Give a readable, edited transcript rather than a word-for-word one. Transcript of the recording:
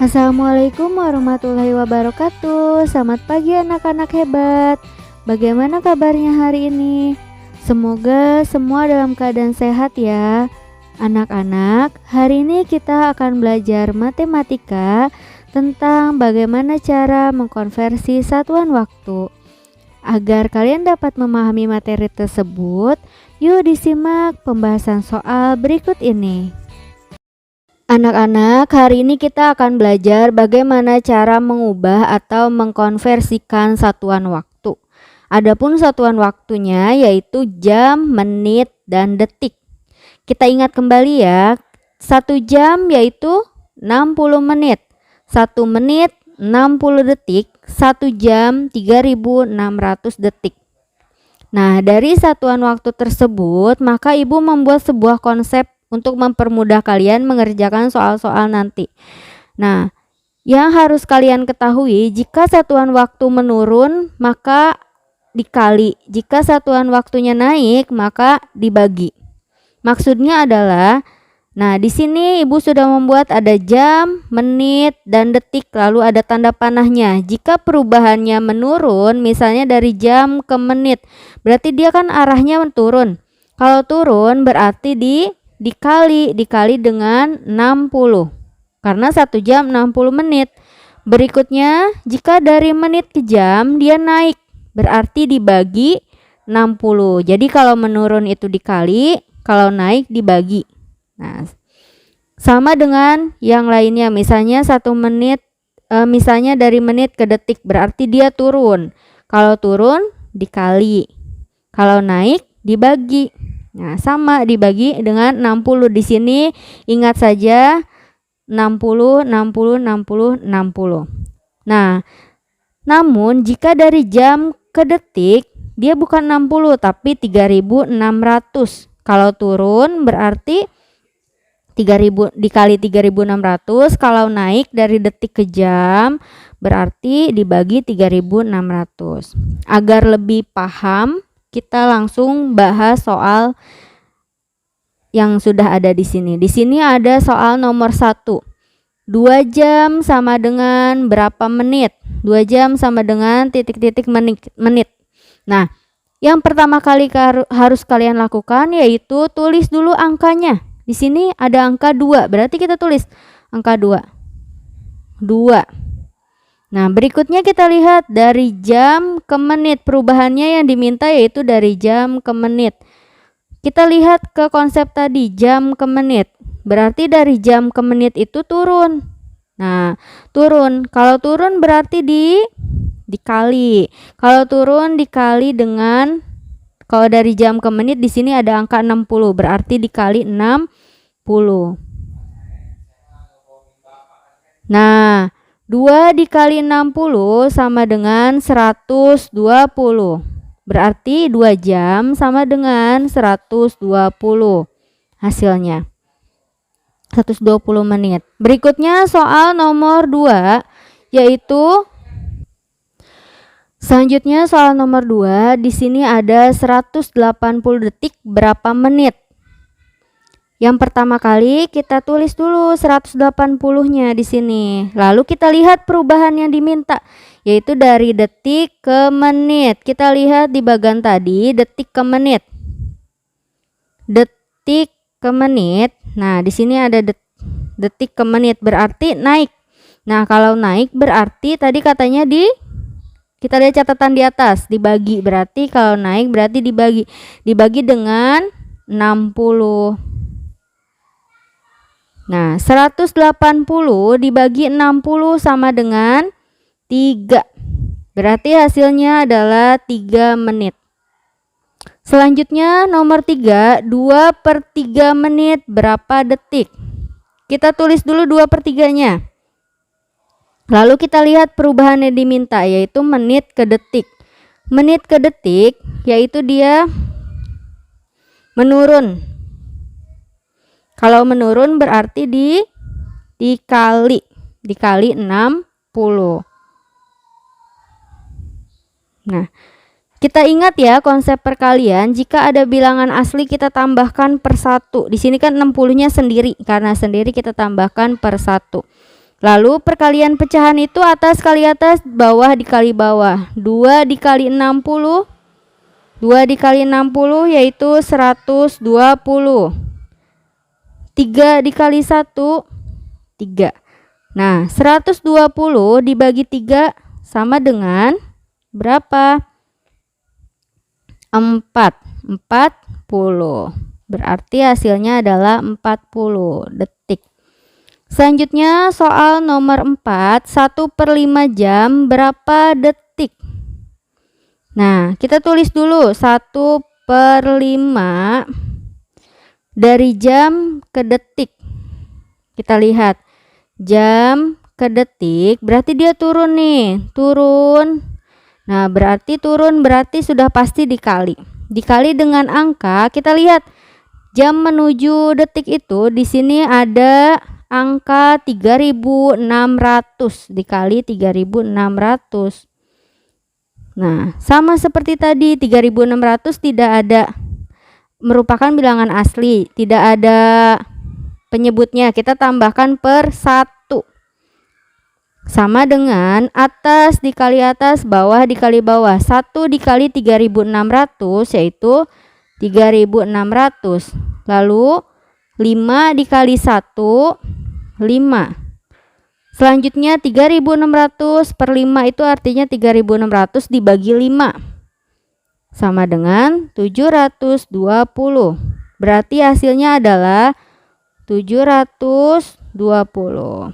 Assalamualaikum warahmatullahi wabarakatuh. Selamat pagi anak-anak hebat. Bagaimana kabarnya hari ini? Semoga semua dalam keadaan sehat ya. Anak-anak, hari ini kita akan belajar matematika tentang bagaimana cara mengkonversi satuan waktu. Agar kalian dapat memahami materi tersebut, yuk disimak pembahasan soal berikut ini. Anak-anak, hari ini kita akan belajar bagaimana cara mengubah atau mengkonversikan satuan waktu. Adapun satuan waktunya yaitu jam, menit, dan detik. Kita ingat kembali ya, 1 jam yaitu 60 menit, 1 menit 60 detik, 1 jam 3600 detik. Nah, dari satuan waktu tersebut, maka Ibu membuat sebuah konsep untuk mempermudah kalian mengerjakan soal-soal nanti. Nah, yang harus kalian ketahui, jika satuan waktu menurun maka dikali, jika satuan waktunya naik maka dibagi. Maksudnya adalah, nah di sini Ibu sudah membuat ada jam, menit, dan detik, lalu ada tanda panahnya. Jika perubahannya menurun, misalnya dari jam ke menit, berarti dia kan arahnya turun. Kalau turun berarti dikali dengan 60, karena 1 jam 60 menit. Berikutnya, jika dari menit ke jam dia naik, berarti dibagi 60. Jadi kalau menurun itu dikali, kalau naik dibagi. Nah, sama dengan yang lainnya, misalnya 1 menit, misalnya dari menit ke detik, berarti dia turun. Kalau turun dikali, kalau naik dibagi. Nah, sama dibagi dengan 60. Di sini ingat saja 60, 60, 60, 60. Nah, namun jika dari jam ke detik, dia bukan 60 tapi 3600. Kalau turun berarti 3000 dikali 3600, kalau naik dari detik ke jam berarti dibagi 3600. Agar lebih paham, kita langsung bahas soal yang sudah ada di sini. Di sini ada soal nomor 1. 2 jam sama dengan berapa menit? 2 jam sama dengan titik-titik menit. Nah, yang pertama kali harus kalian lakukan yaitu tulis dulu angkanya. Di sini ada angka 2, berarti kita tulis angka 2. 2. Nah, berikutnya kita lihat dari jam ke menit. Perubahannya yang diminta yaitu dari jam ke menit. Kita lihat ke konsep tadi, jam ke menit. Berarti dari jam ke menit itu turun. Nah, turun. Kalau turun berarti dikali. Kalau turun dikali dengan, kalau dari jam ke menit di sini ada angka 60, berarti dikali 60. Nah, 2 dikali 60 sama dengan 120. Berarti 2 jam sama dengan 120 hasilnya. 120 menit. Berikutnya soal nomor 2 yaitu selanjutnya soal nomor 2, di sini ada 180 detik berapa menit. Yang pertama kali kita tulis dulu 180-nya di sini. Lalu kita lihat perubahan yang diminta yaitu dari detik ke menit. Kita lihat di bagian tadi detik ke menit. Detik ke menit. Nah, di sini ada detik ke menit berarti naik. Nah, kalau naik berarti tadi katanya kita lihat catatan di atas, dibagi, berarti kalau naik berarti dibagi dengan 60. Nah, 180 dibagi 60 sama dengan 3. Berarti hasilnya adalah 3 menit. Selanjutnya nomor 3, 2/3 menit berapa detik? Kita tulis dulu 2/3-nya. Lalu kita lihat perubahan yang diminta yaitu menit ke detik. Menit ke detik yaitu dia menurun. Kalau menurun berarti dikali 60. Nah, kita ingat ya konsep perkalian, jika ada bilangan asli kita tambahkan per 1. Di sini kan 60-nya sendiri, karena sendiri kita tambahkan per 1. Lalu perkalian pecahan itu atas kali atas, bawah dikali bawah. 2 dikali 60, 2 dikali 60 yaitu 120. 3 dikali 1, 3. Nah, 120 dibagi 3 sama dengan berapa? 4. 40. Berarti hasilnya adalah 40 detik. Selanjutnya soal nomor 4, 1/5 jam berapa detik? Nah, kita tulis dulu 1/5 dari jam ke detik. Kita lihat jam ke detik, berarti dia turun nih, turun. Nah, berarti turun berarti sudah pasti dikali. Dikali dengan angka, kita lihat jam menuju detik itu di sini ada angka 3600 dikali 3600. Nah, sama seperti tadi 3600 tidak ada merupakan bilangan asli, tidak ada penyebutnya, kita tambahkan per 1. Sama dengan atas dikali atas, bawah dikali bawah. 1 dikali 3600 yaitu 3600. Lalu 5 dikali 1, 5. Selanjutnya 3600 per 5 itu artinya 3600 dibagi 5 sama dengan 720. Berarti hasilnya adalah 720.